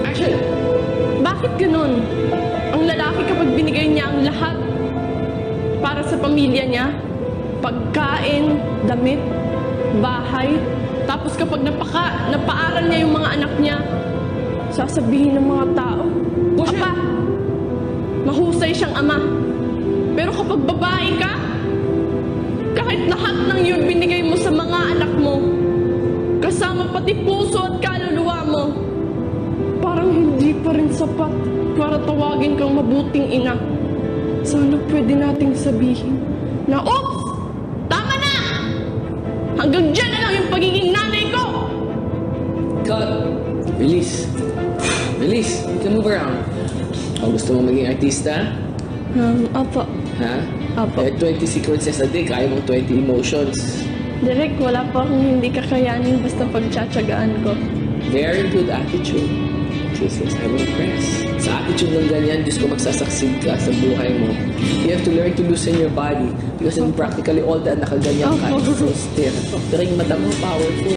Action! Bakit ganun? Ang lalaki kapag binigay niya ang lahat para sa pamilya niya, pagkain, damit, bahay, tapos kapag napaaral niya yung mga anak niya, sasabihin ng mga tao, "Apa, mahusay siyang ama." Pero kapag babae ka, kahit lahat ng yun binigay mo sa mga anak mo, kasama pati puso at kaluluwa mo, parang hindi pa rin sapat para tawagin kang mabuting ina. Sana pwede nating sabihin na, "Oops! Tama na! Hanggang dyan na lang yung pagiging nanay ko!" Cut! Release! Release! You can move around. Oh, gusto mo maging artista? Opo. Ha? Apo. 20 sequences a day, kaya mong 20 emotions. Direk, wala pa akong hindi kakayanin basta pagtsatsagaan ko. Very good attitude. Jesus, I'm impressed. Sa attitude ng ganyan, Diyos ko magsasucceed ka sa buhay mo. You have to learn to loosen your body because in practically all that nakaganyan ka, it's so stiff. Pero yung mata mo, powerful.